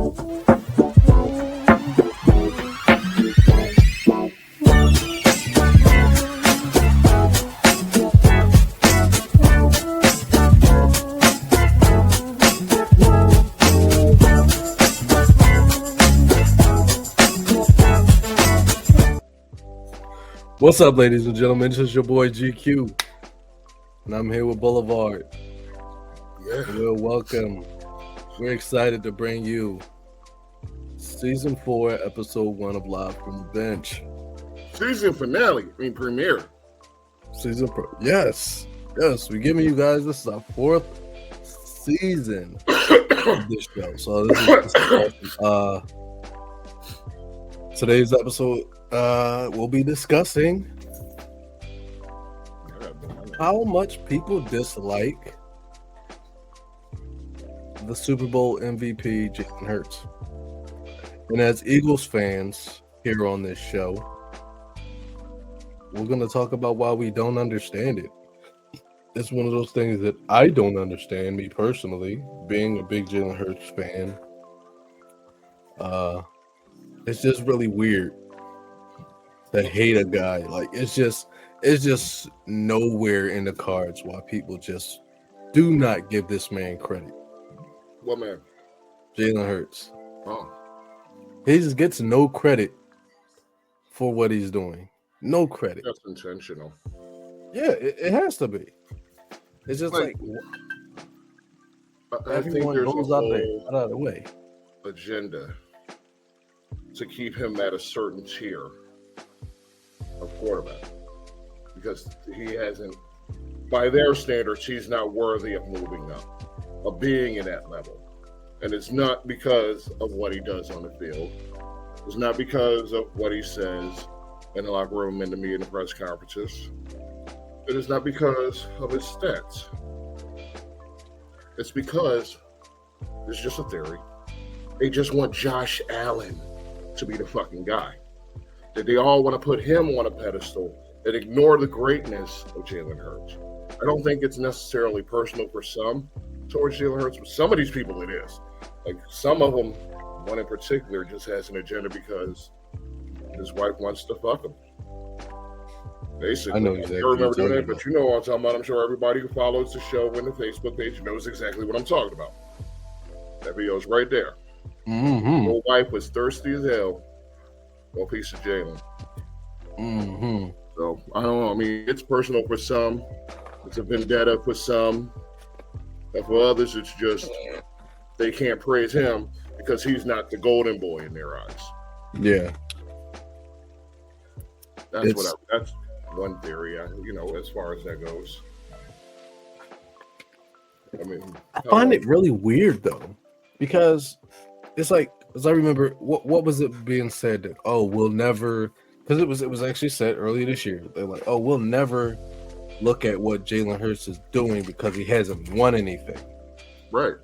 What's up, ladies and gentlemen? This is your boy GQ, and I'm here with Boulevard. Yeah. Welcome. We're excited to bring you Season 4, Episode 1 of Live from the Bench. Season finale, premiere. Yes. We're giving you guys, this is our 4th season of this show. So this is awesome. Today's episode, we'll be discussing how much people dislike the Super Bowl MVP Jalen Hurts. And as Eagles fans here on this show, we're going to talk about why we don't understand it. It's one of those things that I don't understand, me personally, being a big Jalen Hurts fan. It's just really weird to hate a guy. Like, it's just nowhere in the cards why people just do not give this man credit. What man? Jalen Hurts. Oh. He just gets no credit for what he's doing. No credit. That's intentional. Yeah, it has to be. It's just like everyone goes out of the way. Agenda to keep him at a certain tier of quarterback, because he hasn't, by their standards, he's not worthy of moving up, of being in that level. And it's not because of what he does on the field. It's not because of what he says in the locker room, in the media, in the press conferences. It is not because of his stats. It's because it's just a theory. They just want Josh Allen to be the fucking guy. That they all want to put him on a pedestal and ignore the greatness of Jalen Hurts. I don't think it's necessarily personal for some towards Jalen Hurts, but some of these people it is. Like, some of them, one in particular, just has an agenda because his wife wants to fuck him. Basically, I know exactly. I don't remember doing that, but you know what I'm talking about. I'm sure everybody who follows the show and the Facebook page knows exactly what I'm talking about. That video's right there. Mm-hmm. My wife was thirsty as hell for a piece of Jalen. Mm-hmm. So, I don't know. I mean, it's personal for some. It's a vendetta for some. And for others, it's just they can't praise him because he's not the golden boy in their eyes. Yeah. That's one theory, as far as that goes. I mean, I find it really weird, though, because it's like, as I remember, what was it being said that, we'll never, because it was actually said earlier this year, they're like, we'll never look at what Jalen Hurts is doing because he hasn't won anything. Right.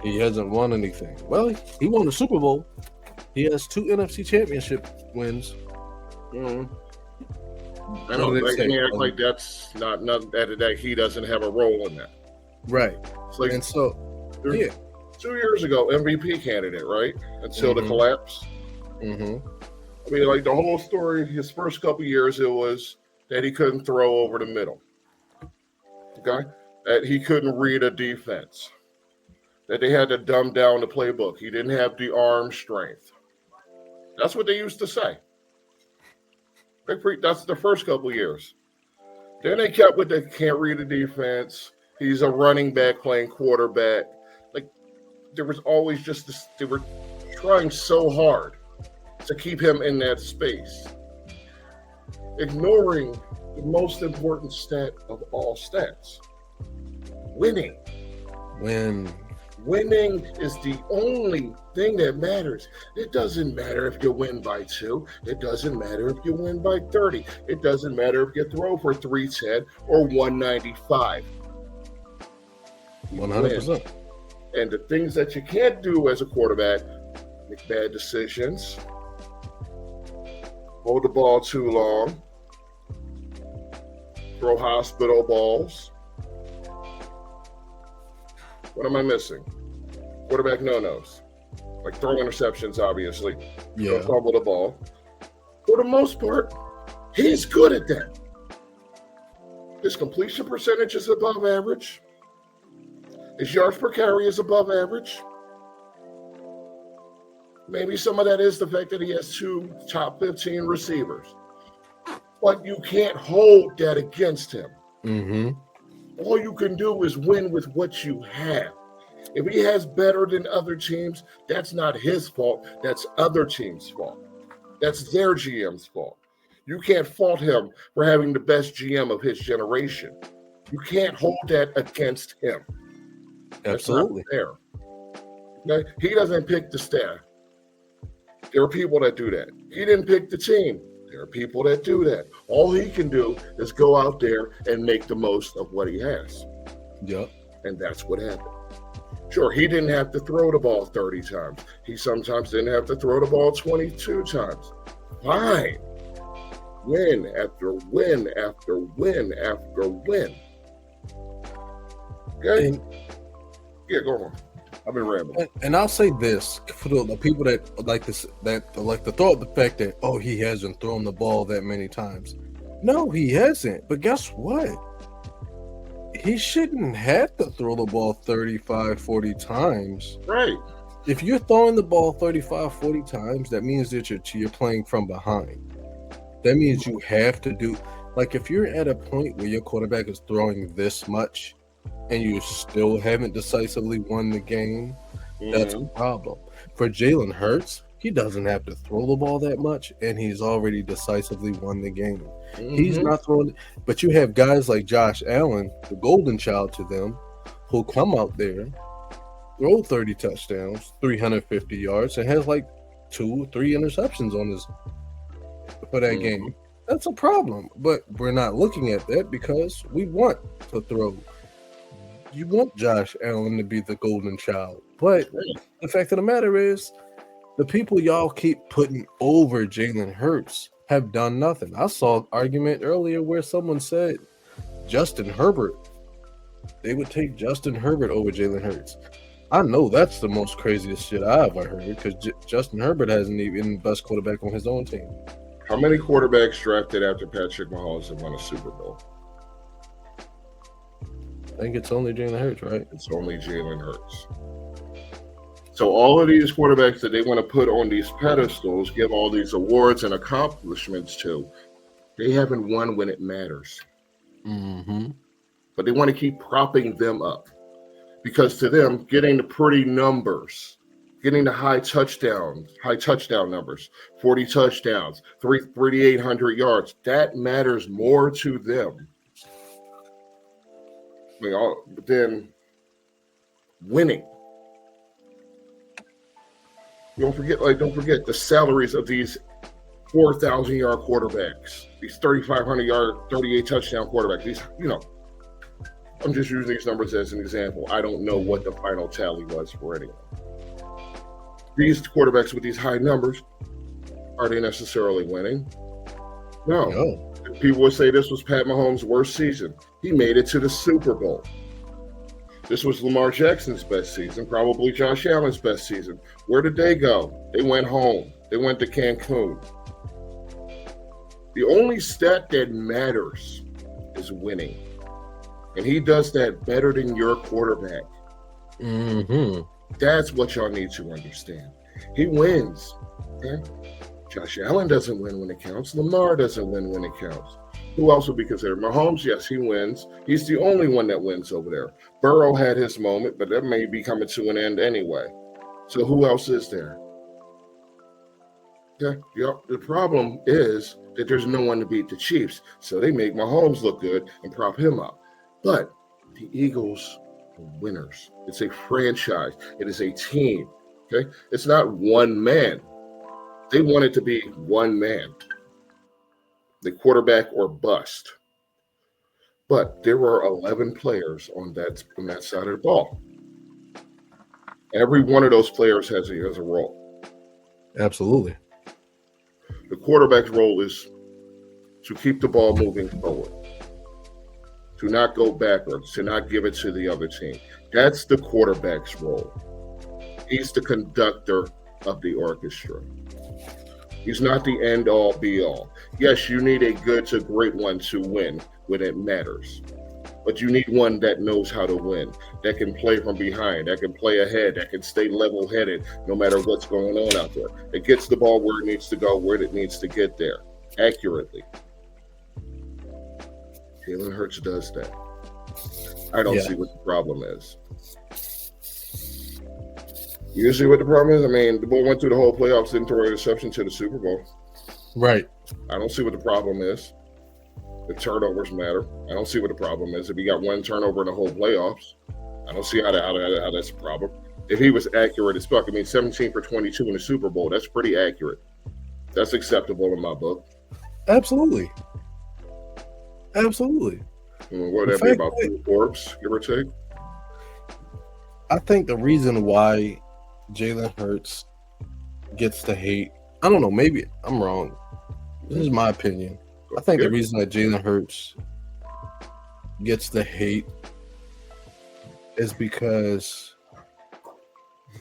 He hasn't won anything. Well, he won the Super Bowl. He has 2 NFC championship wins. Mm-hmm. I don't act like that's not that he doesn't have a role in that. Right. It's like, and so, 2 years ago, MVP candidate, right? Until the collapse. Mm-hmm. I mean, like, the whole story, his first couple years, it was that he couldn't throw over the middle. Okay? That he couldn't read a defense. That they had to dumb down the playbook. He didn't have the arm strength. That's what they used to say. That's the first couple years. Then they kept with the can't read a defense. He's a running back playing quarterback. Like, there was always just this, they were trying so hard to keep him in that space, ignoring the most important stat of all stats: winning. Winning is the only thing that matters. It doesn't matter if you win by 2. It doesn't matter if you win by 30. It doesn't matter if you throw for 310 or 195. 100%. And the things that you can't do as a quarterback: make bad decisions, hold the ball too long, throw hospital balls. What am I missing? Quarterback no-nos. like throw interceptions, obviously. Yeah. He'll fumble the ball. For the most part, he's good at that. His completion percentage is above average. His yards per carry is above average. Maybe some of that is the fact that he has 2 top 15 receivers. But you can't hold that against him. Mm-hmm. All you can do is win with what you have. If he has better than other teams, that's not his fault. That's other teams' fault. That's their GM's fault. You can't fault him for having the best GM of his generation. You can't hold that against him. Absolutely. That's not fair. Okay? He doesn't pick the staff. There are people that do that. He didn't pick the team. There are people that do that. All he can do is go out there and make the most of what he has. Yep. And that's what happened. Sure, he didn't have to throw the ball 30 times. He sometimes didn't have to throw the ball 22 times. Fine. Win after win after win after win. Okay? Yeah, go on. I've been rambling. And I'll say this for the people that like this, that like to throw up the fact that, oh, he hasn't thrown the ball that many times. No, he hasn't. But guess what? He shouldn't have to throw the ball 35, 40 times. Right. If you're throwing the ball 35, 40 times, that means that you're playing from behind. That means you have to do, like, if you're at a point where your quarterback is throwing this much and you still haven't decisively won the game, that's a problem. For Jalen Hurts, he doesn't have to throw the ball that much, and he's already decisively won the game. He's not throwing, but you have guys like Josh Allen, the golden child to them, who come out there, throw 30 touchdowns, 350 yards, and has like 2 or 3 interceptions on his for that game. That's a problem, but we're not looking at that because we want to throw. You want Josh Allen to be the golden child, but the fact of the matter is, the people y'all keep putting over Jalen Hurts have done nothing. I saw an argument earlier where someone said Justin Herbert, they would take Justin Herbert over Jalen Hurts. I know that's the most craziest shit I ever heard because Justin Herbert hasn't even been the best quarterback on his own team. How many quarterbacks drafted after Patrick Mahomes have won a Super Bowl? I think it's only Jalen Hurts, right? It's only Jalen Hurts. So all of these quarterbacks that they want to put on these pedestals, give all these awards and accomplishments to, they haven't won when it matters. But they want to keep propping them up because to them, getting the pretty numbers, getting the high touchdown numbers, 40 touchdowns, 3,800 yards, that matters more to them than winning. Don't forget the salaries of these 4,000-yard quarterbacks, these 3,500-yard, 38 touchdown quarterbacks. These, I'm just using these numbers as an example. I don't know what the final tally was for anyone. These quarterbacks with these high numbers, are they necessarily winning? No. People would say this was Pat Mahomes' worst season. He made it to the Super Bowl. This was Lamar Jackson's best season, probably Josh Allen's best season. Where did they go? They went home. They went to Cancun. The only stat that matters is winning. And he does that better than your quarterback. That's what y'all need to understand. He wins. Okay? Josh Allen doesn't win when it counts. Lamar doesn't win when it counts. Who else would be considered? Mahomes, yes, he wins. He's the only one that wins over there. Burrow had his moment, but that may be coming to an end anyway. So who else is there? Okay. The problem is that there's no one to beat the Chiefs. So they make Mahomes look good and prop him up. But the Eagles are winners. It's a franchise. It is a team. Okay. It's not one man. They want it to be one man. The quarterback or bust. But there were 11 players on that side of the ball. Every one of those players has a role. Absolutely. The quarterback's role is to keep the ball moving forward, to not go backwards, to not give it to the other team. That's the quarterback's role. He's the conductor of the orchestra. He's not the end all be all. Yes, you need a good to great one to win when it matters. But you need one that knows how to win, that can play from behind, that can play ahead, that can stay level headed no matter what's going on out there. It gets the ball where it needs to go, where it needs to get there accurately. Jalen Hurts does that. I don't see what the problem is. You see what the problem is? I mean, the boy went through the whole playoffs, didn't throw an interception to the Super Bowl. Right. I don't see what the problem is. The turnovers matter. I don't see what the problem is. If he got one turnover in the whole playoffs, I don't see how that's a problem. If he was accurate as fuck, I mean, 17 for 22 in the Super Bowl, that's pretty accurate. That's acceptable in my book. Absolutely. Absolutely. What would that be, about 4 Forbes, give or take? I think the reason why Jalen Hurts gets the hate, I don't know, maybe I'm wrong. This is my opinion. I think the reason that Jalen Hurts gets the hate is because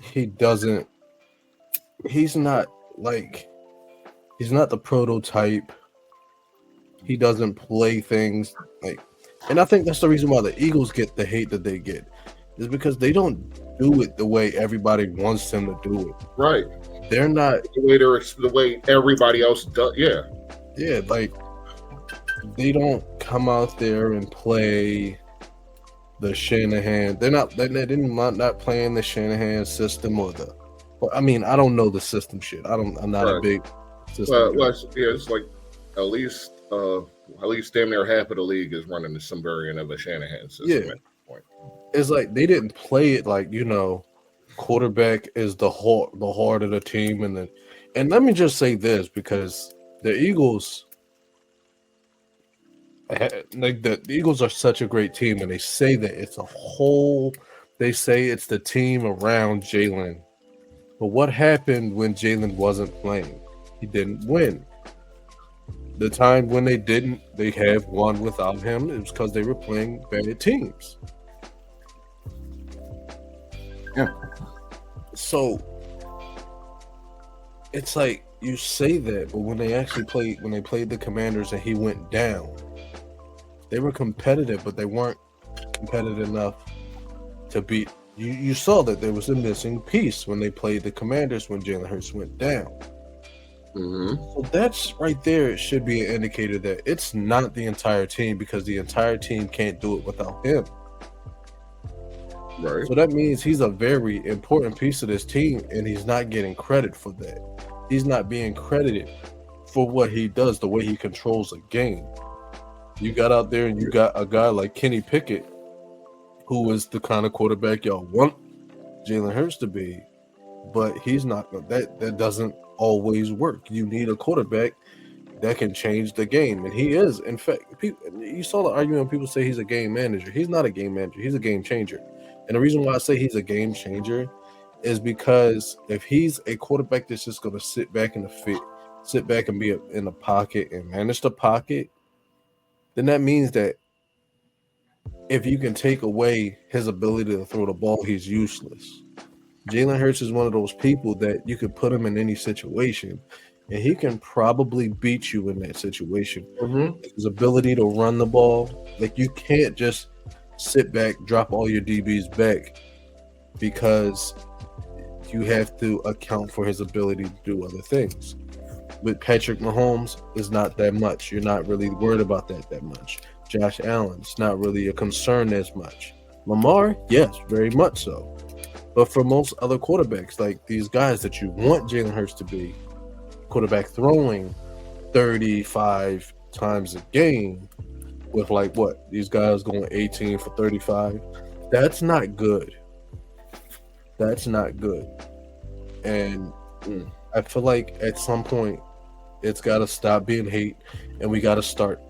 he's not the prototype. He doesn't play things like, and I think that's the reason why the Eagles get the hate that they get, is because they don't do it the way everybody wants them to do it. Right. They're not the way everybody else does. Yeah. Yeah, like they don't come out there and play the Shanahan. They're not playing the Shanahan system or the. Well, I mean, I don't know the system shit. I'm not a big system. It's like at least damn near half of the league is running some variant of a Shanahan system. Yeah. At this point. It's like they didn't play it like, quarterback is the heart of the team, and let me just say this, because the Eagles. Like the Eagles are such a great team, and they say that it's a whole. They say it's the team around Jalen, but what happened when Jalen wasn't playing? He didn't win. The time when they have won without him, it was because they were playing bad teams. Yeah. So it's like you say that, but when they played the Commanders and he went down. They were competitive, but they weren't competitive enough to beat. You saw that there was a missing piece when they played the Commanders when Jalen Hurts went down. Mm-hmm. So that's right there. It should be an indicator that it's not the entire team, because the entire team can't do it without him. Right. So that means he's a very important piece of this team, and he's not getting credit for that. He's not being credited for what he does, the way he controls a game. You got out there and you got a guy like Kenny Pickett, who is the kind of quarterback y'all want Jalen Hurts to be, but he's not. That doesn't always work. You need a quarterback that can change the game, and he is. In fact, you saw the argument when people say he's a game manager. He's not a game manager. He's a game changer. And the reason why I say he's a game changer is because if he's a quarterback that's just going to sit back and be in the pocket and manage the pocket, then that means that if you can take away his ability to throw the ball, he's useless. Jalen Hurts is one of those people that you could put him in any situation, and he can probably beat you in that situation. Mm-hmm. His ability to run the ball, like you can't just sit back, drop all your DBs back, because you have to account for his ability to do other things. With Patrick Mahomes, is not that much. You're not really worried about that much. Josh Allen, it's not really a concern as much. Lamar, yes, very much so. But for most other quarterbacks, like these guys that you want Jalen Hurts to be, quarterback throwing 35 times a game with these guys going 18 for 35, that's not good. That's not good. And I feel like at some point it's got to stop being hate, and we got to start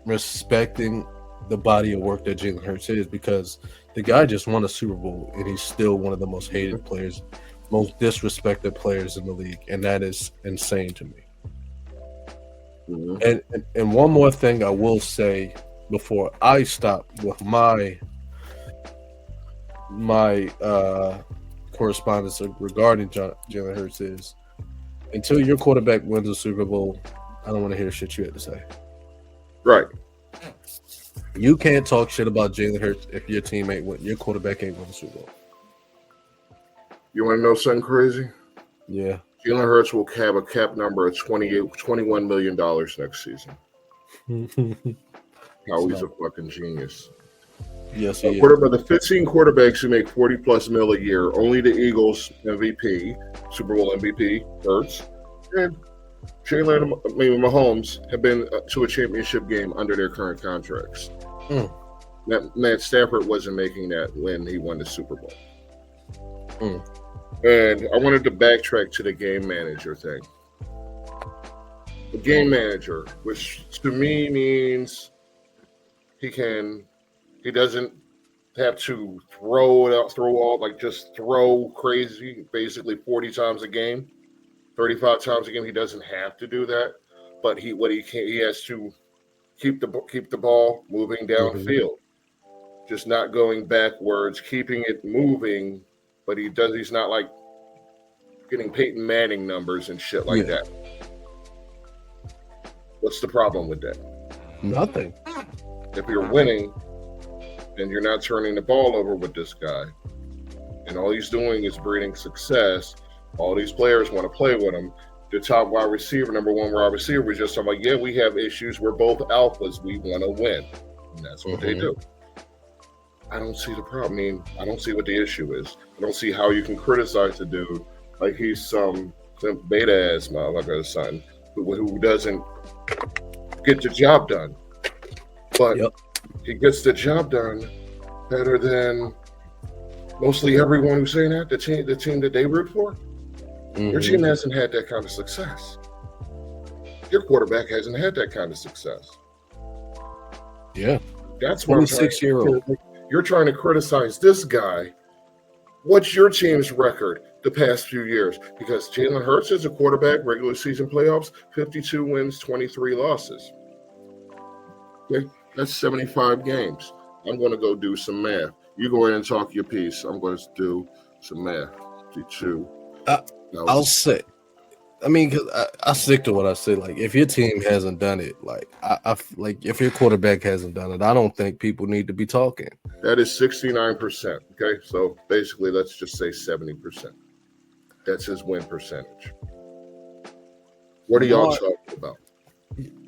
respecting the body of work that Jalen Hurts is, because the guy just won a Super Bowl, and he's still one of the most hated players, most disrespected players in the league, and that is insane to me. Mm-hmm. And one more thing I will say before I stop with my correspondence regarding Jalen Hurts is, until your quarterback wins a Super Bowl, I don't want to hear shit you had to say. Right. You can't talk shit about Jalen Hurts if your quarterback ain't win the Super Bowl. You want to know something crazy? Yeah. Jalen Hurts will have a cap number of $21 million next season. How he's a fucking genius. Yes, he is. The 15 quarterbacks who make 40+ mil a year, only the Eagles MVP, Super Bowl MVP, Hurts, and Mahomes have been to a championship game under their current contracts. Matt Stafford wasn't making that when he won the Super Bowl. And I wanted to backtrack to the game manager thing. The game manager, which to me means he doesn't have to throw crazy, basically 40 times a game, 35 times a game. He doesn't have to do that, but he has to keep the ball moving downfield, just not going backwards, keeping it moving. But he's not like getting Peyton Manning numbers and shit like that. What's the problem with that? Nothing. If you're winning and you're not turning the ball over with this guy, and all he's doing is breeding success, all these players want to play with him. The top wide receiver, number one wide receiver, was just talking about, we have issues. We're both alphas. We want to win. And that's what they do. I don't see the problem. I mean, I don't see what the issue is. I don't see how you can criticize the dude like he's some beta-ass motherfucker or something who doesn't get the job done. But he gets the job done better than mostly everyone who's saying that, the team that they root for. Your team hasn't had that kind of success. Your quarterback hasn't had that kind of success. Yeah. That's what 26-year-old. You're trying to criticize this guy. What's your team's record the past few years? Because Jalen Hurts is a quarterback, regular season playoffs, 52 wins, 23 losses. Okay, that's 75 games. I'm going to go do some math. You go ahead and talk your piece. I'm going to do some math. 52. I'll say, because I stick to what I say. Like, if your team hasn't done it, if your quarterback hasn't done it, I don't think people need to be talking. That is 69%. Okay, so basically, let's just say 70%. That's his win percentage. What are y'all talking about?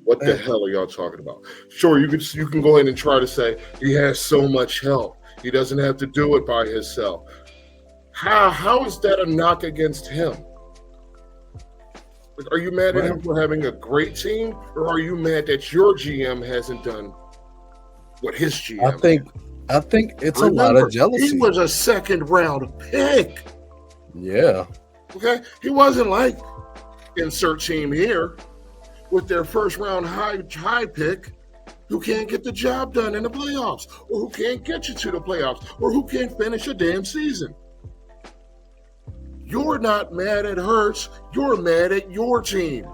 What the hell are y'all talking about? Sure, you can go ahead and try to say he has so much help. He doesn't have to do it by himself. How is that a knock against him? Like, are you mad at him for having a great team, or are you mad that your GM hasn't done what his GM? I think it's a lot of jealousy. He was a second round pick. Yeah. Okay, he wasn't like insert team here with their first round high pick, who can't get the job done in the playoffs, or who can't get you to the playoffs, or who can't finish a damn season. You're not mad at Hurts. You're mad at your team.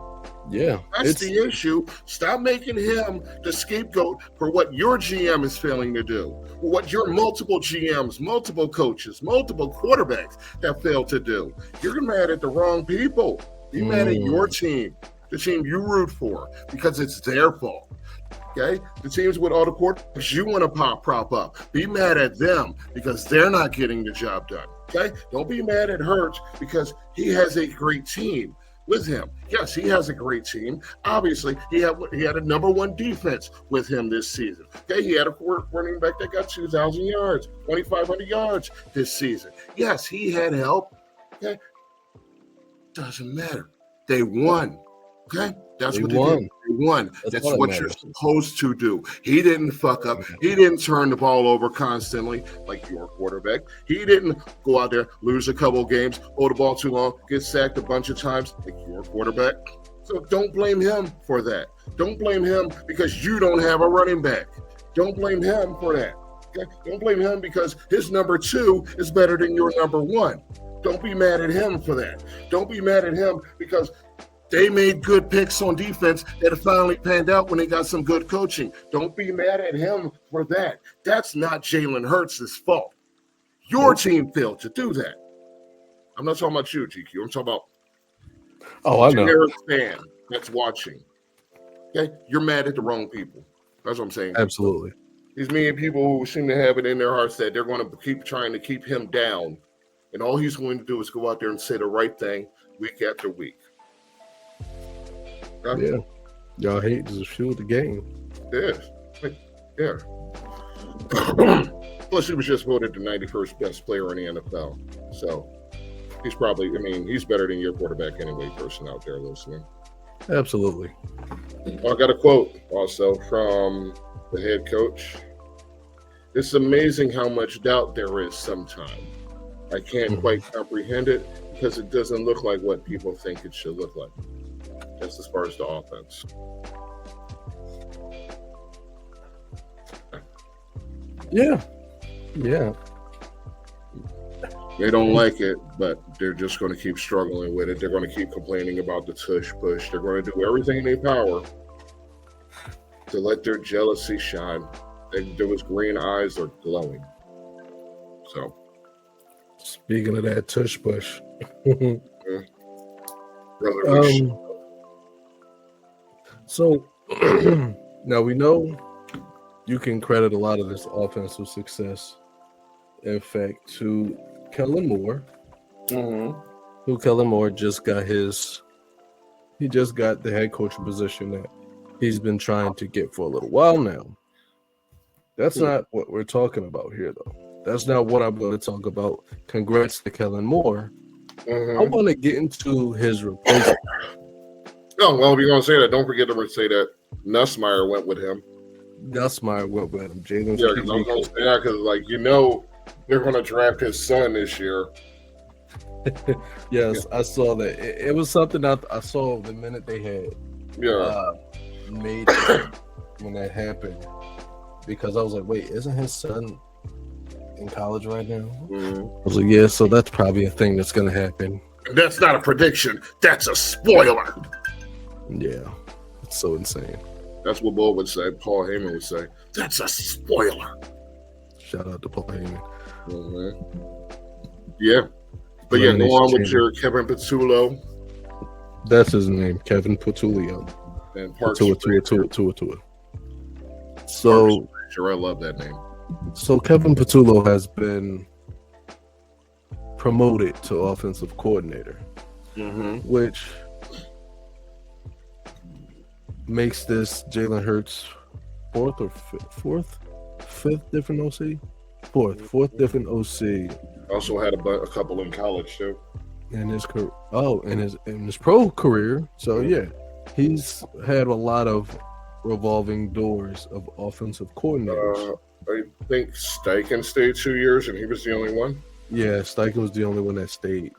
Yeah. That's the issue. Stop making him the scapegoat for what your GM is failing to do, or what your multiple GMs, multiple coaches, multiple quarterbacks have failed to do. You're mad at the wrong people. Be mad at your team, the team you root for, because it's their fault. Okay? The teams with all the quarterbacks you want to prop up. Be mad at them because they're not getting the job done. Okay? Don't be mad at Hurts because he has a great team with him. Yes, he has a great team. Obviously, he had a number one defense with him this season. Okay, he had a running back that got 2,000 yards, 2,500 yards this season. Yes, he had help. Okay, doesn't matter. They won. Okay, that's what they did. They won. That's what you're supposed to do. He didn't fuck up. He didn't turn the ball over constantly like your quarterback. He didn't go out there, lose a couple of games, hold the ball too long, get sacked a bunch of times like your quarterback. So don't blame him for that. Don't blame him because you don't have a running back. Don't blame him for that. Okay? Don't blame him because his number 2 is better than your number 1. Don't be mad at him for that. Don't be mad at him because they made good picks on defense that finally panned out when they got some good coaching. Don't be mad at him for that. That's not Jalen Hurts' fault. Your team failed to do that. I'm not talking about you, GQ. I'm talking about Oh, I know. generic fan that's watching. Okay, you're mad at the wrong people. That's what I'm saying. Absolutely. These million people who seem to have it in their hearts that they're going to keep trying to keep him down, and all he's going to do is go out there and say the right thing week after week. Okay? Yeah. Y'all hate to fuel the game. Yes. Yeah. Plus, he was just voted the 91st best player in the NFL. So he's probably, he's better than your quarterback anyway, person out there listening. Absolutely. I got a quote also from the head coach. It's amazing how much doubt there is sometimes. I can't quite comprehend it because it doesn't look like what people think it should look like. That's as far as the offense. Yeah. Yeah. They don't like it, but they're just going to keep struggling with it. They're going to keep complaining about the tush push. They're going to do everything in their power to let their jealousy shine. Those green eyes are glowing. So, speaking of that tush push, so now we know you can credit a lot of this offensive success, in fact, to Kellen Moore. Who Kellen Moore just got the head coaching position that he's been trying to get for a little while now. That's not what we're talking about here, though. That's not what I'm going to talk about. Congrats to Kellen Moore. I want to get into his replacement. Oh, well, if you're going to say that, don't forget to say that Nussmeier went with him. Nussmeier went with him. Jalen. Yeah, because I'm going to say that because, they're going to draft his son this year. Yes, I saw that. It was something I saw the minute they had made it when that happened, because I was like, wait, isn't his son in college right now? I was like, yeah, so that's probably a thing that's going to happen. That's not a prediction. That's a spoiler. Yeah, it's so insane. That's what Paul Heyman would say. That's a spoiler. Shout out to Paul Heyman. Yeah. But yeah, go on with your Kevin Patullo. That's his name, Kevin Patullo. And Parks. Tua. So, I love that name. So Kevin Patullo has been promoted to offensive coordinator, which makes this Jalen Hurts fifth different OC? Fourth different OC. Also had a couple in college too. In his career, in his pro career. So yeah, he's had a lot of revolving doors of offensive coordinators. I think Steichen stayed 2 years, and he was the only one. Yeah, Steichen was the only one that stayed.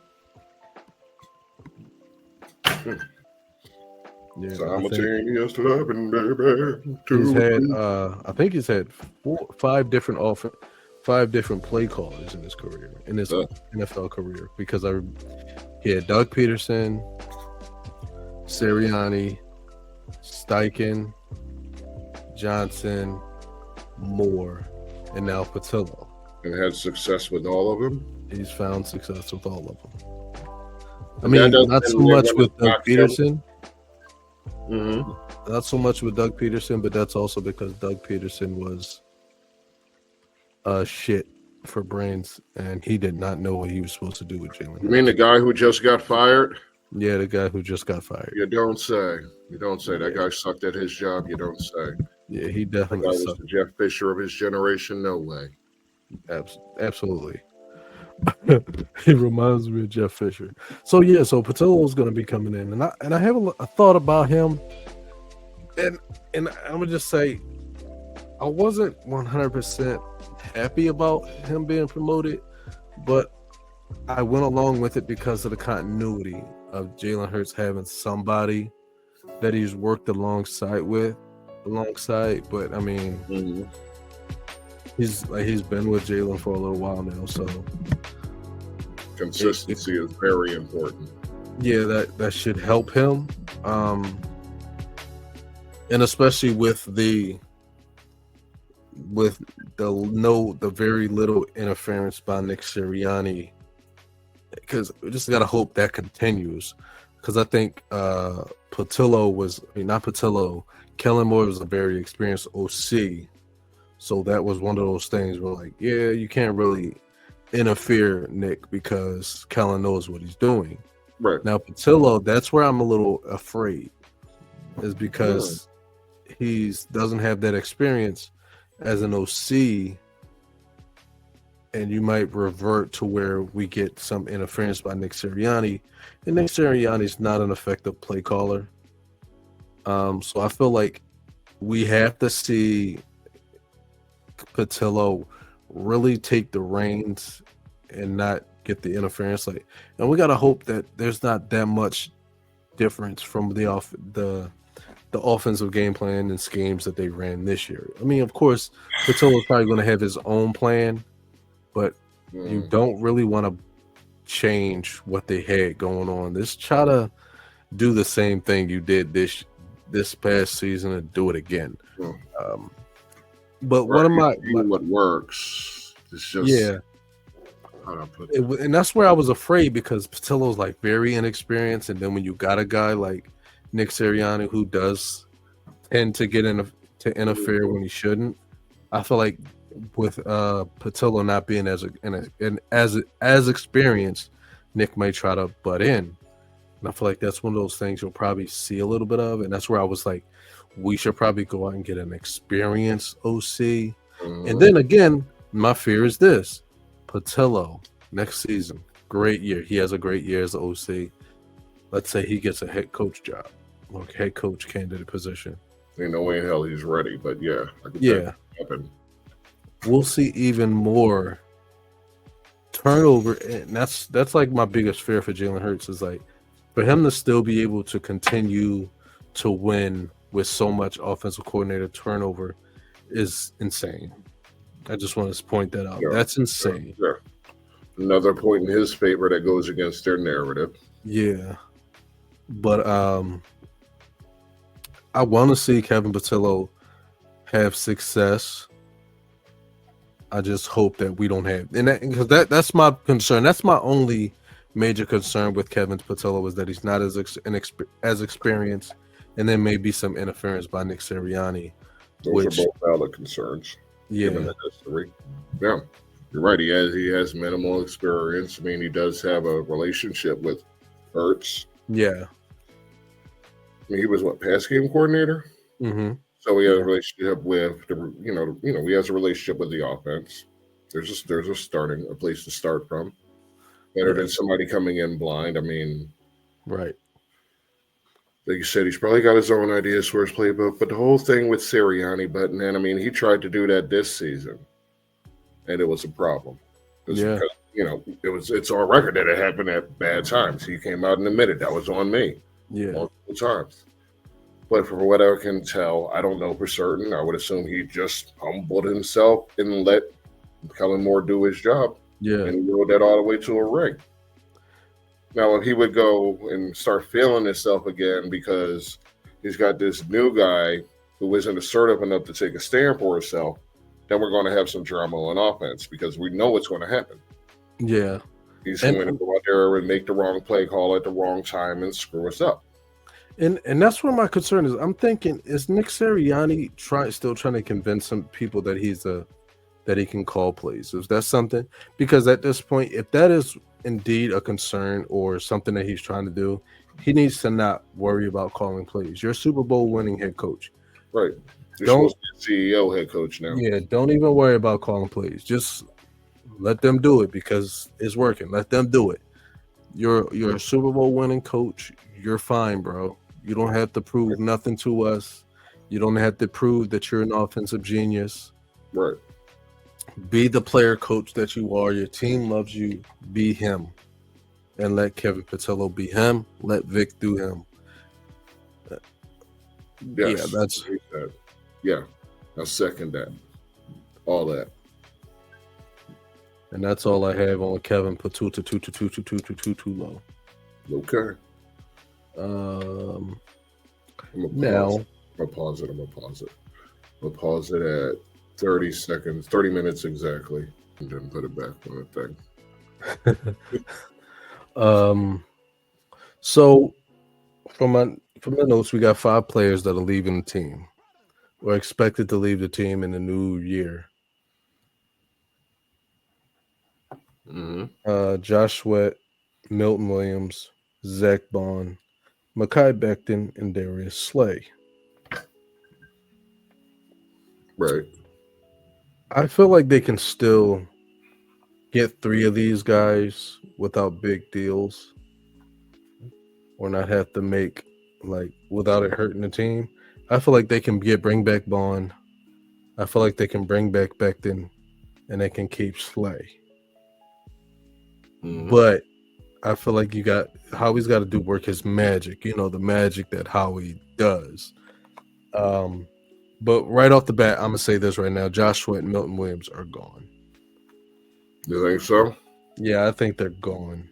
Yeah, so I'm simultaneous loving, baby. He's had, I think he's had five different play callers in his career, in his NFL career, because he had Doug Peterson, Sirianni, Steichen, Johnson, Moore, and now Patullo. And had success with all of them? He's found success with all of them. I mean, not so much with Doug Peterson. Not so much with Doug Peterson, but that's also because Doug Peterson was shit for brains, and he did not know what he was supposed to do with Jalen. You mean the guy who just got fired? Yeah, the guy who just got fired. You don't say. You don't say. That guy sucked at his job. You don't say. Yeah, he definitely sucked. Was the Jeff Fisher of his generation? No way. Absolutely. He reminds me of Jeff Fisher. So yeah, so Patullo is going to be coming in, and I have a thought about him, and I'm gonna just say, I wasn't 100% happy about him being promoted, but I went along with it because of the continuity of Jalen Hurts having somebody that he's worked alongside. But I mean, he's been with Jalen for a little while now, so consistency is very important. Yeah, that should help him, and especially with the very little interference by Nick Sirianni because we just got to hope that continues. Because I think Kellen Moore was a very experienced OC. So that was one of those things where, like, yeah, you can't really interfere, Nick, because Kellen knows what he's doing. Right. Now, Patillo, that's where I'm a little afraid, is because he doesn't have that experience as an OC, and you might revert to where we get some interference by Nick Sirianni. And Nick Sirianni's not an effective play caller. So I feel like we have to see Patillo really take the reins and not get the interference. Like, and we gotta hope that there's not that much difference from the offensive game plan and schemes that they ran this year. I mean, of course, Patillo's probably going to have his own plan, but you don't really want to change what they had going on. Just try to do the same thing you did this past season and do it again. But one of what works is just how to put it. And that's where I was afraid, because Patillo's like very inexperienced, and then when you got a guy like Nick Sirianni who does tend to get to interfere when he shouldn't, I feel like with Patillo not being as experienced, Nick may try to butt in. And I feel like that's one of those things you'll probably see a little bit of, and that's where I was like, we should probably go out and get an experienced OC. And then again, my fear is this: Patillo next season, great year. He has a great year as an OC. Let's say he gets a head coach job, or head coach candidate position. Ain't no way in hell he's ready, but yeah, happen. We'll see even more turnover, and that's like my biggest fear for Jalen Hurts, is like for him to still be able to continue to win with so much offensive coordinator turnover is insane. I just want to point that out. Yeah, that's insane. Yeah. Another point in his favor that goes against their narrative. Yeah. But I want to see Kevin Patillo have success. I just hope that we don't have, and because that's my concern. That's my only major concern with Kevin Patillo, is that he's not as experienced, and then maybe some interference by Nick Sirianni. Those are both valid concerns. Yeah. Given the history. Yeah. You're right. He has minimal experience. I mean, he does have a relationship with Hurts. Yeah. I mean, he was pass game coordinator. Mm-hmm. So he has a relationship with he has a relationship with the offense. There's a place to start from. Better than somebody coming in blind. I mean, right. Like you said, he's probably got his own ideas for his playbook. But the whole thing with Sirianni, he tried to do that this season, and it was a problem. Because, it's on record that it happened at bad times. He came out and admitted that was on me. Yeah. Multiple times. But for what I can tell, I don't know for certain. I would assume he just humbled himself and let Kellen Moore do his job. Yeah. And he rode that all the way to a ring. Now, if he would go and start feeling himself again because he's got this new guy who isn't assertive enough to take a stand for himself, then we're going to have some drama on offense, because we know what's going to happen. Yeah. He's going to go out there and make the wrong play call at the wrong time and screw us up. And that's where my concern is. I'm thinking, is Nick Sirianni still trying to convince some people that that he can call plays? Is that something? Because at this point, if that is indeed a concern or something that he's trying to do, he needs to not worry about calling plays. You're a Super Bowl winning head coach. Right. You're supposed to be a CEO head coach now. Yeah, don't even worry about calling plays. Just let them do it, because it's working. Let them do it. You're a Super Bowl winning coach. You're fine, bro. You don't have to prove nothing to us. You don't have to prove that you're an offensive genius. Right. Be the player coach that you are. Your team loves you. Be him. And let Kevin Patillo be him. Let Vic do him. Yes. Yeah, I'll second that. All that. And that's all I have on Kevin Patillo. Low. Okay. Now, I'm gonna pause it. I'll pause it at 30 seconds, 30 minutes exactly, and then put it back on the thing. Um, so from the notes, we got 5 players that are leaving the team or expected to leave the team in the new year. Mm-hmm. Josh Sweat, Milton Williams, Zach Bond, Makai Becton, and Darius Slay. Right. I feel like they can still get 3 of these guys without big deals or not have to make like without it hurting the team. I feel like they can bring back Bond. I feel like they can bring back Becton and they can keep Slay. Mm-hmm. But I feel like you got Howie's got to do work his magic, the magic that Howie does. Um, but right off the bat, I'm gonna say this right now: Josh Sweat and Milton Williams are gone. You think so? Yeah, I think they're gone.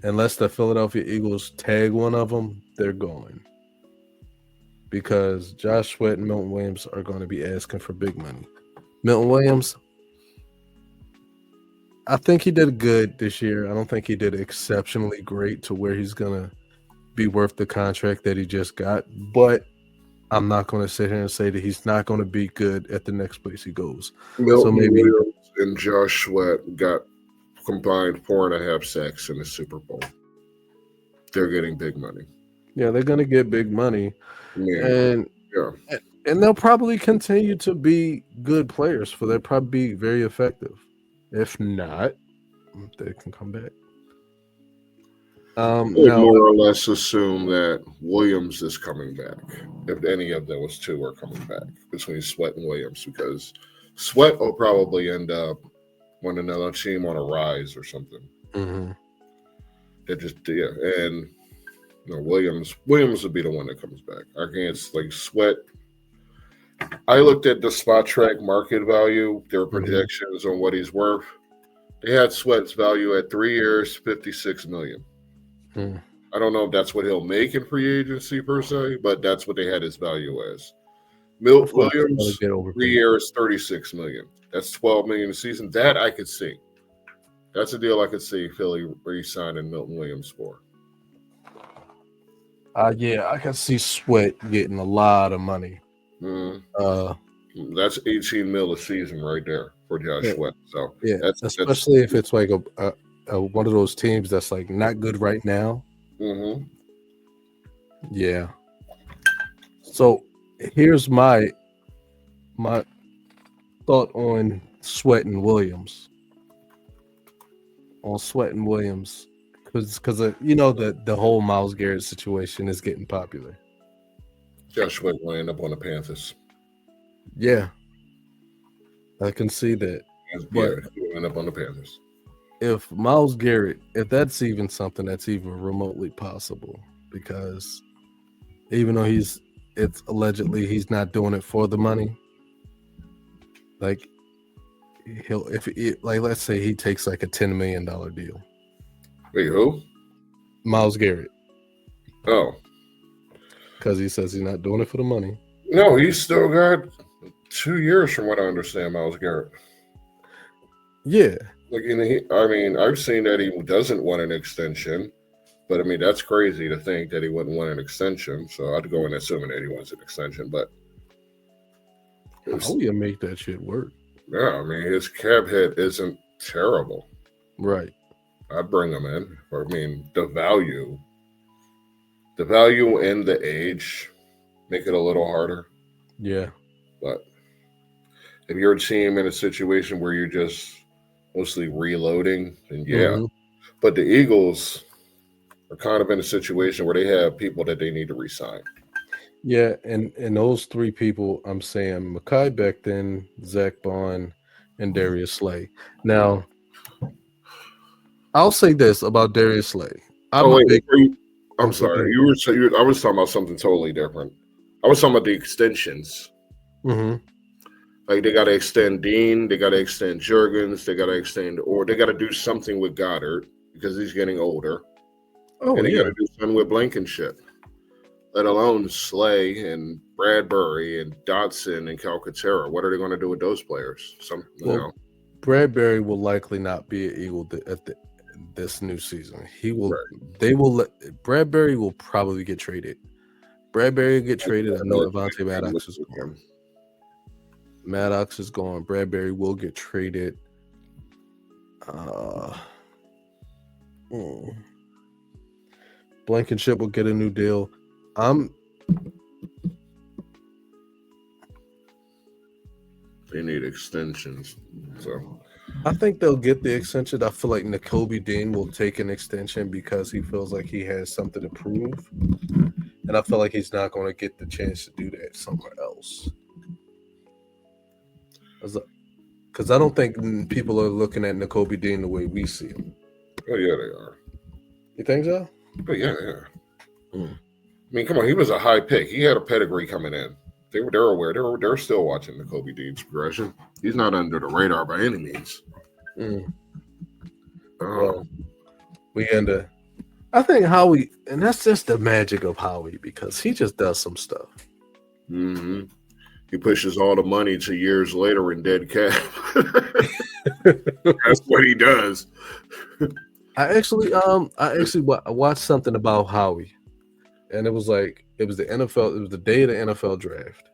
Unless the Philadelphia Eagles tag one of them, they're gone. Because Josh Sweat and Milton Williams are going to be asking for big money. Milton Williams, I think he did good this year. I don't think he did exceptionally great to where he's going to be worth the contract that he just got. But I'm not going to sit here and say that he's not going to be good at the next place he goes. So Milton maybe, Williams and Josh Sweat got combined 4.5 sacks in the Super Bowl. They're getting big money. yeah, they're going to get big money. I mean, And yeah. and they'll probably continue to be good players for they'll probably be very effective. If not, they can come back. I would Now, more or less assume that Williams is coming back, if any of those two are coming back, between Sweat and Williams, because Sweat will probably end up on another team on a rise or something. mhm. It just and Williams would be the one that comes back. I can't like Sweat. I looked at the spot track market value, their projections on what he's worth. They had Sweat's value at 3 years, 56 million. Mm. I don't know if that's what he'll make in free agency per se, but that's what they had his value as. Milt Williams, 3 years, 36 million. That's 12 million a season. That I could see. That's a deal I could see Philly re-signing Milton Williams for. Yeah, I can see Sweat getting a lot of money. That's 18 mil a season right there for Josh Sweat. So yeah, especially if it's like a one of those teams that's like not good right now. Mm-hmm. Yeah. So here's my thought on Sweat and Williams. On Sweat and Williams, because the whole Myles Garrett situation is getting popular. Josh Sweat will end up on the Panthers. Yeah, I can see that. But he'll end up on the Panthers. If Myles Garrett, if that's even something that's even remotely possible, because even though it's allegedly he's not doing it for the money, like let's say he takes like a $10 million deal. Wait, who? Myles Garrett. Oh, because he says he's not doing it for the money. No, he's still got 2 years, from what I understand, Myles Garrett. Yeah. I've seen that he doesn't want an extension, but that's crazy to think that he wouldn't want an extension. So I'd go in assuming that he wants an extension, but how do you make that shit work? Yeah, his cap hit isn't terrible. Right. I'd bring him in. The value and the age make it a little harder. Yeah. But if you're a team in a situation where you're just mostly reloading, then yeah. Mm-hmm. But the Eagles are kind of in a situation where they have people that they need to re-sign. Yeah, and those 3 people, I'm saying Makai Becton, Zach Bond, and Darius Slay. Now, I'll say this about Darius Slay. I'm sorry. I was talking about something totally different. I was talking about the extensions. Mm-hmm. Like they got to extend Dean, they got to extend Jurgens, they got to do something with Goddard because he's getting older. Oh, and they got to do something with Blankenship. Let alone Slay and Bradbury and Dotson and Calcaterra. What are they going to do with those players? Bradbury will likely not be an Eagle this new season. He will. Right. They will let Bradbury will probably get traded. Bradbury will get traded. I know Avante Maddox is gone. Maddox is gone. Bradbury will get traded. Blankenship will get a new deal. They need extensions. So I think they'll get the extension. I feel like Nakobe Dean will take an extension because he feels like he has something to prove. And I feel like he's not going to get the chance to do that somewhere else. Because I don't think people are looking at Nakobe Dean the way we see him. Oh, yeah, they are. You think so? Oh, yeah, yeah. I mean, come on. He was a high pick. He had a pedigree coming in. They're aware. They're still watching Nakobe Dean's progression. He's not under the radar by any means. Well, we end up. I think Howie, and that's just the magic of Howie because he just does some stuff. He pushes all the money to years later in dead cap. That's what he does. I actually watched something about Howie, and it was the NFL. It was the day of the NFL draft,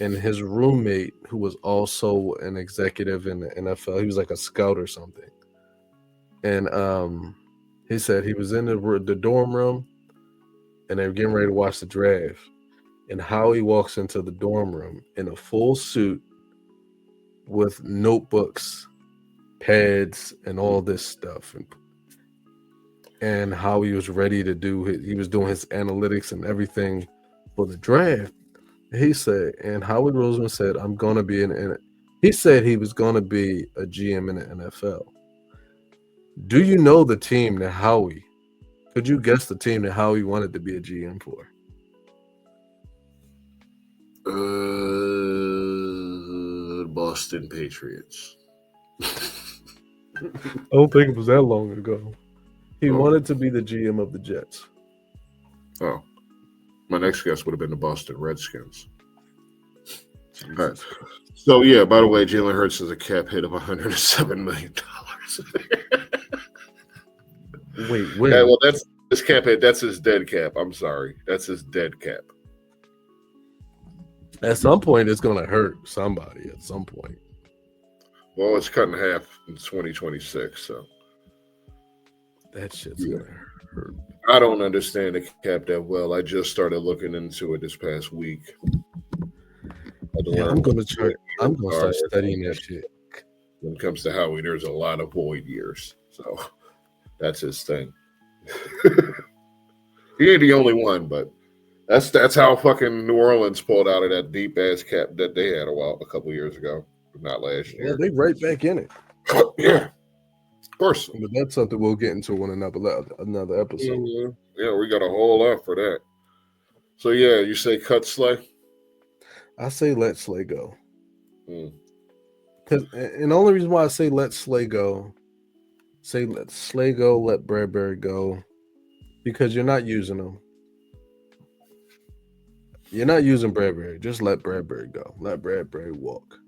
and his roommate, who was also an executive in the NFL, he was like a scout or something, and he said he was in the dorm room, and they were getting ready to watch the draft, and Howie walks into the dorm room in a full suit with notebooks, pads, and all this stuff, and how he was ready to he was doing his analytics and everything for the draft. He said, and Howie Roseman said, I'm going to be he said he was going to be a GM in the NFL. Do you know the team that could you guess the team that Howie wanted to be a GM for? Boston Patriots. I don't think it was that long ago. He wanted to be the GM of the Jets. Oh, my next guess would have been the Boston Redskins. All right. So, yeah, by the way, Jalen Hurts has a cap hit of $107 million. Wait. Yeah, well, that's his cap hit. That's his dead cap. I'm sorry. That's his dead cap. At some point, it's going to hurt somebody at some point. Well, it's cut in half in 2026, so. That shit's going to hurt. I don't understand the cap that well. I just started looking into it this past week. I'm going to start studying that shit. When it comes to Howie, there's a lot of void years. So that's his thing. He ain't the only one, but that's how fucking New Orleans pulled out of that deep ass cap that they had a couple years ago, not last year. Yeah, they right back in it. Yeah, of course. But that's something we'll get into in another episode. Mm-hmm. Yeah, we got a whole lot for that. So yeah, you say cut Slay? I say let Slay go. And the only reason why I say let Slay go, let Bradbury go, because you're not using them. You're not using Bradbury. Just let Bradbury go. Let Bradbury walk.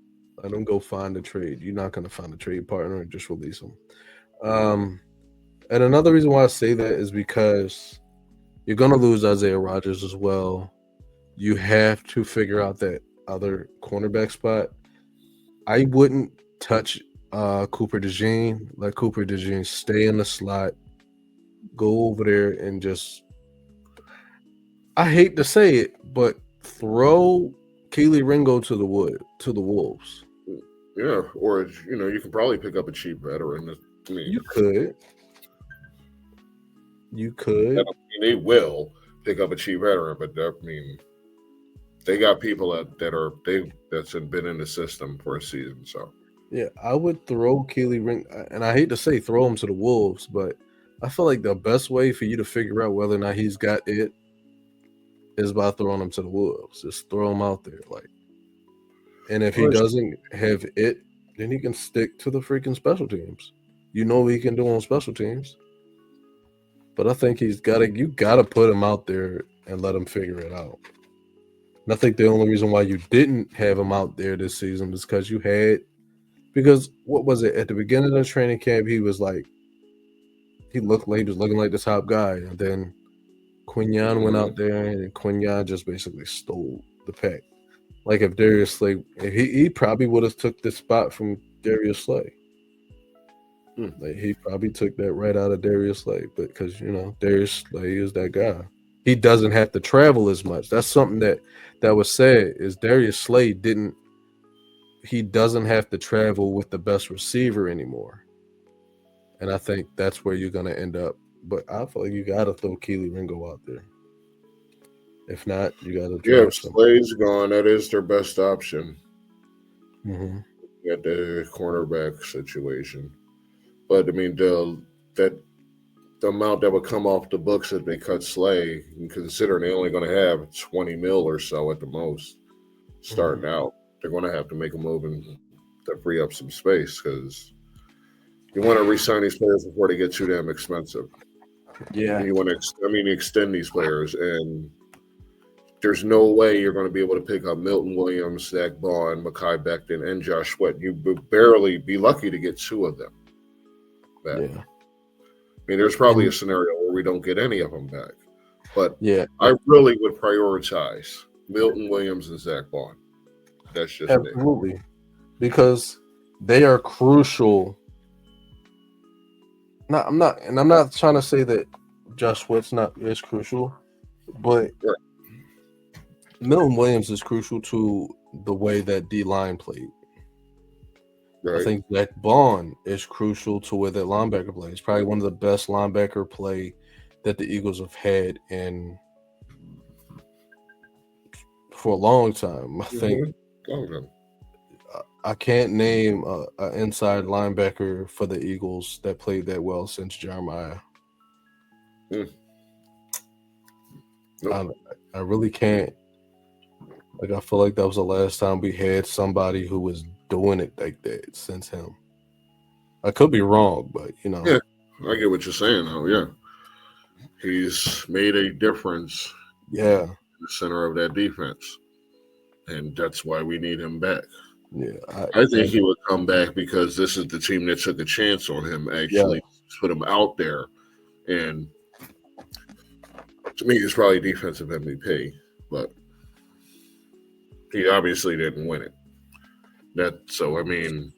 Let him go find a trade. You're not going to find a trade partner and just release him. And another reason why I say that is because you're going to lose Isaiah Rodgers as well. You have to figure out that other cornerback spot. I wouldn't touch Cooper DeJean. Let Cooper DeJean stay in the slot. Go over there and just, I hate to say it, but throw Keely Ringo to the Wolves. Yeah, or you can probably pick up a cheap veteran. You could. I mean, they will pick up a cheap veteran, but they got people that's been in the system for a season. So yeah, I would throw Keely Ringo, and I hate to say throw him to the Wolves, but I feel like the best way for you to figure out whether or not he's got it is by throwing him to the Wolves. Just throw him out there, and if he doesn't have it, then he can stick to the freaking special teams. You know what he can do on special teams. But I think you gotta put him out there and let him figure it out. And I think the only reason why you didn't have him out there this season was because what was it? At the beginning of the training camp, he was like he looked like he was looking like the top guy, and then Quinyon went out there, and Quinyon just basically stole the pack. Like if Darius Slay, if he probably would have took the spot from Darius Slay. Like he probably took that right out of Darius Slay, but because Darius Slay is that guy. He doesn't have to travel as much. That's something that was said is Darius Slay didn't. He doesn't have to travel with the best receiver anymore, and I think that's where you're gonna end up. But I feel like you gotta throw Keely Ringo out there. If not, you gotta Yeah, if draft somebody. Slay's gone, that is their best option Mm-hmm. at the cornerback situation. But I mean, the amount that would come off the books if they cut Slay, and considering they're only going to have 20 mil or so at the most starting out, they're going to have to make a move and to free up some space because you want to re-sign these players before they get too damn expensive. Yeah. You want to, extend these players, and there's no way you're going to be able to pick up Milton Williams, Zach Bond, Mekhi Becton, and Josh Sweat. You would barely be lucky to get two of them back. Yeah. I mean, there's probably a scenario where we don't get any of them back. But Yeah. I really would prioritize Milton Williams and Zach Bond. That's just Absolutely. Me. Because they are crucial. No, I'm not trying to say that Josh Sweat's not as crucial, but Milton Williams is crucial to the way that D-line played. Right. I think Zach Bond is crucial to where that linebacker plays. It's probably one of the best linebacker play that the Eagles have had for a long time. I think I can't name an inside linebacker for the Eagles that played that well since Jeremiah. Nope. I really can't. Like I feel like that was the last time we had somebody who was doing it like that since him. I could be wrong, but Yeah, I get what you're saying though, yeah. He's made a difference in the center of that defense. And that's why we need him back. Yeah. I think he would come back because this is the team that took a chance on him, actually put him out there. And to me, he's probably defensive MVP, but he obviously didn't win it. So I mean,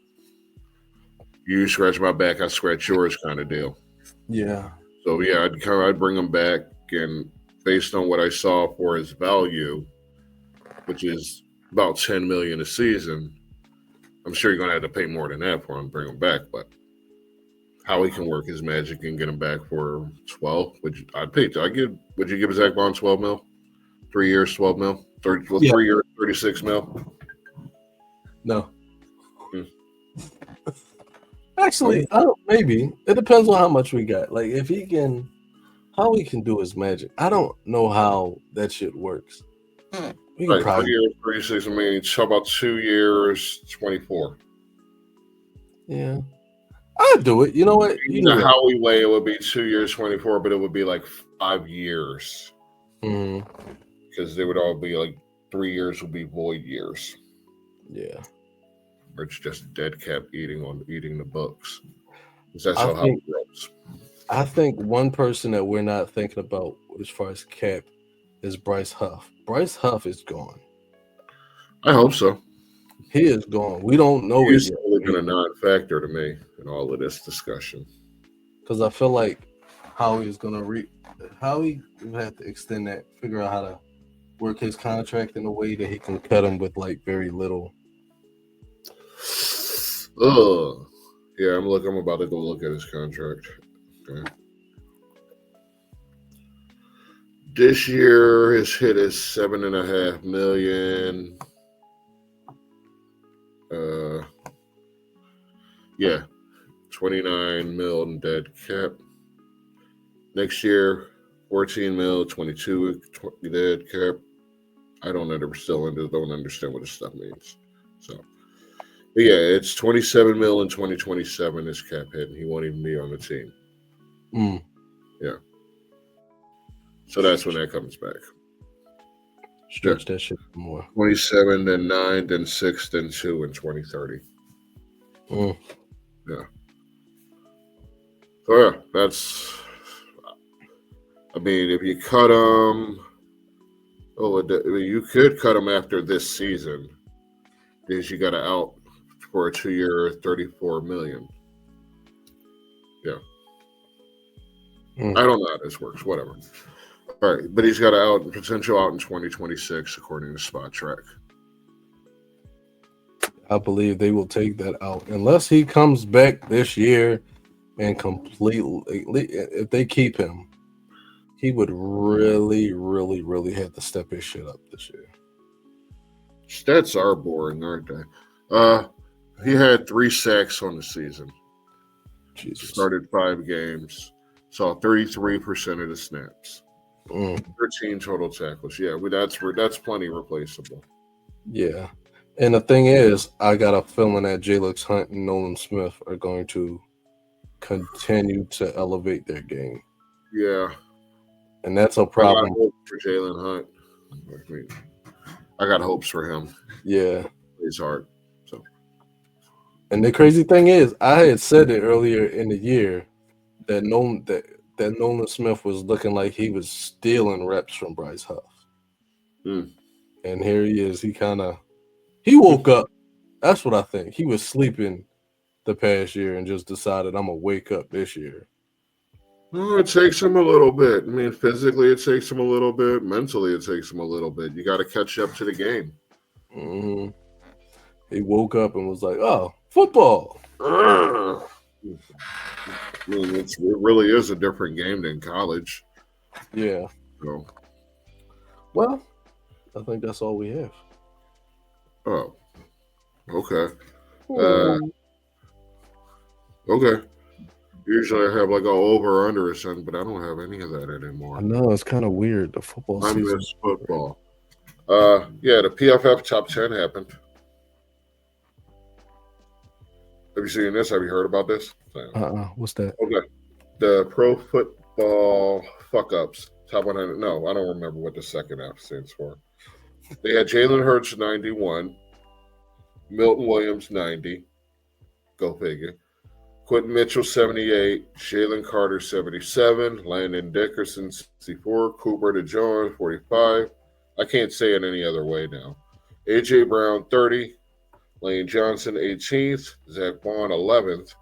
you scratch my back, I scratch yours kind of deal. Yeah. So yeah, I'd bring him back, and based on what I saw for his value, which is about $10 million a season, I'm sure you're gonna have to pay more than that for him to bring him back. But how he can work his magic and get him back for 12, would you give Zach Bond 12 mil? 3 years, 12 mil? 3 years, 36 mil? No. Actually, maybe. It depends on how much we got. Like how he can do his magic. I don't know how that shit works. Right, 3 years, 36. I mean, how about 2 years, 24? Yeah. I'd do it. You know what? How we weigh it would be 2 years, 24, but it would be like 5 years. Because they would all be like 3 years would be void years. Yeah. Or it's just dead cap eating the books. That's how it works. I think one person that we're not thinking about as far as cap is Bryce Huff. Bryce Huff is gone. I hope so. He is gone. We don't know He's still been a non-factor to me in all of this discussion. Because I feel like Howie is going to Howie will have to extend that, figure out how to work his contract in a way that he can cut him with like very little. Yeah, I'm about to go look at his contract. Okay. This year, his hit is $7.5 million. 29 mil in dead cap. Next year, 14 mil, 22 dead cap. I don't understand what this stuff means. So, but yeah, it's 27 mil in 2027 is cap hit, and he won't even be on the team. Yeah. So that's when that comes back. Stretch that shit more. 27, then 9, then 6, then 2 in 2030. Yeah. Oh yeah, that's. I mean, if you cut him, you could cut him after this season because you got to out for a 2-year, $34 million. Yeah, I don't know how this works. Whatever. All right, but he's got a potential out in 2026, according to Spot Track. I believe they will take that out unless he comes back this year and completely. If they keep him, he would really, really, really have to step his shit up this year. Stats are boring, aren't they? He had 3 sacks on the season. Jesus. Started 5 games. Saw 33% of the snaps. 13 total tackles. Yeah, that's plenty replaceable. Yeah. And the thing is, I got a feeling that Jalen Hunt and Nolan Smith are going to continue to elevate their game. Yeah. And that's a problem. I got hopes for Jalen Hunt. I got hopes for him. Yeah. He's hard. So. And the crazy thing is, I had said it earlier in the year that Nolan Smith was looking like he was stealing reps from Bryce Huff. And here he is. He woke up. That's what I think. He was sleeping the past year and just decided I'm going to wake up this year. Well, it takes him a little bit. I mean, physically it takes him a little bit. Mentally it takes him a little bit. You got to catch up to the game. Mm-hmm. He woke up and was like, oh, football. I mean, it really is a different game than college. Yeah. So. Well, I think that's all we have. Oh. Okay. Okay. Usually I have like an over under or something, but I don't have any of that anymore. I know, it's kind of weird. The football season. I miss football. Yeah, the PFF top 10 happened. Have you seen this? Have you heard about this? What's that? Okay. The Pro Football Fuck Ups. Top 100. No, I don't remember what the second F stands for. They had Jalen Hurts 91. Milton Williams 90. Go figure. Quentin Mitchell 78. Jalen Carter 77. Landon Dickerson 64. Cooper DeJohn 45. I can't say it any other way now. A.J. Brown 30. Lane Johnson 18th. Zach Bond 11th.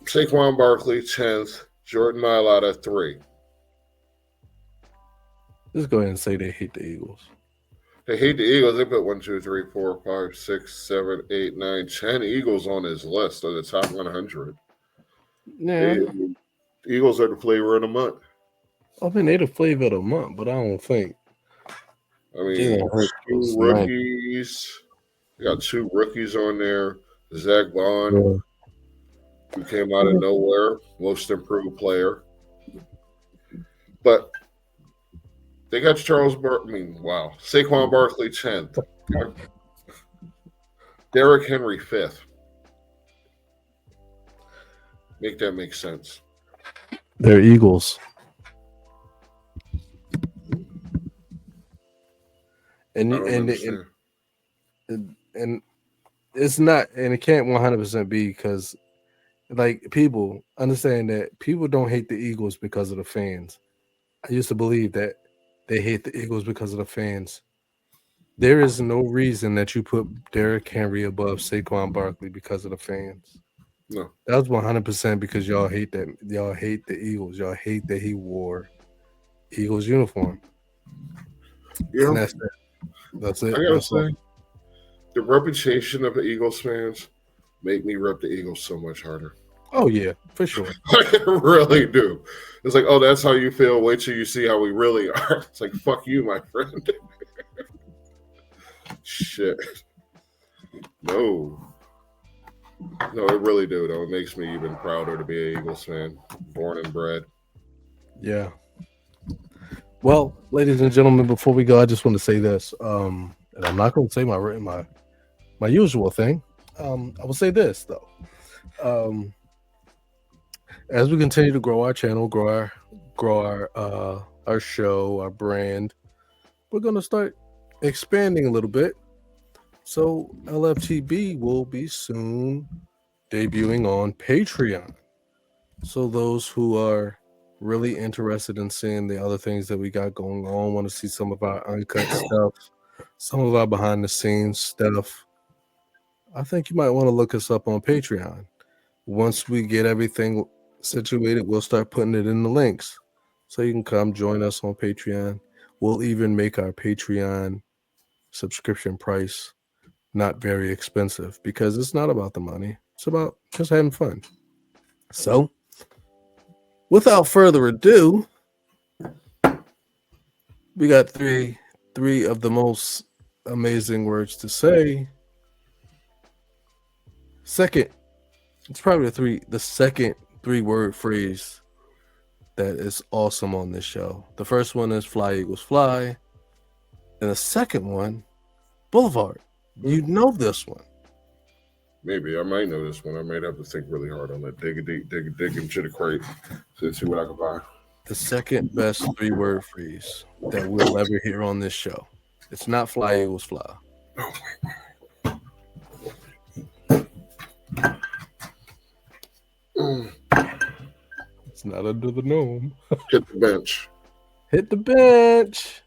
Saquon Barkley 10th. Jordan Mailata 3. Just go ahead and say they hate the Eagles. They hate the Eagles. They put 1, 2, 3, 4, 5, 6, 7, 8, 9, 10 Eagles on his list of the top 100. Yeah. The Eagles are the flavor of the month. I mean, they're the flavor of the month, but I don't think. I mean, 2 rookies. You got 2 rookies on there. Zach Bond, who came out of nowhere, most improved player. But they got Saquon Barkley 10th. Derrick Henry 5th. Make that make sense. They're Eagles. And it's not, and it can't 100% be because, like, people understand that people don't hate the Eagles because of the fans. I used to believe that they hate the Eagles because of the fans. There is no reason that you put Derrick Henry above Saquon Barkley because of the fans. No, that was 100% because y'all hate that. Y'all hate the Eagles. Y'all hate that he wore Eagles uniform. Yeah, and that's it. That's it. I gotta say, the reputation of the Eagles fans make me rep the Eagles so much harder. Oh yeah, for sure. I really do. It's like, oh, that's how you feel. Wait till you see how we really are. It's like, fuck you, my friend. Shit. No, it really do, though. It makes me even prouder to be an Eagles fan, born and bred. Yeah. Well, ladies and gentlemen, before we go, I just want to say this. And I'm not going to say my usual thing. I will say this though. As we continue to grow our channel, grow our show, our brand, we're going to start expanding a little bit. So LFTB will be soon debuting on Patreon. So those who are really interested in seeing the other things that we got going on, want to see some of our uncut stuff, some of our behind the scenes stuff, I think you might want to look us up on Patreon. Once we get everything situated, we'll start putting it in the links. So you can come join us on Patreon. We'll even make our Patreon subscription price not very expensive because it's not about the money. It's about just having fun. So, without further ado, we got three of the most amazing words to say. Second, it's probably the second 3-word phrase that is awesome on this show. The first one is fly equals fly. And the second one, boulevard. You know this one. Maybe I might know this one. I might have to think really hard on that. Dig into the crate to see what I can find. The second best 3-word phrase that we'll ever hear on this show. It's not fly equals fly. It's not under the gnome. Hit the bench. Hit the bench.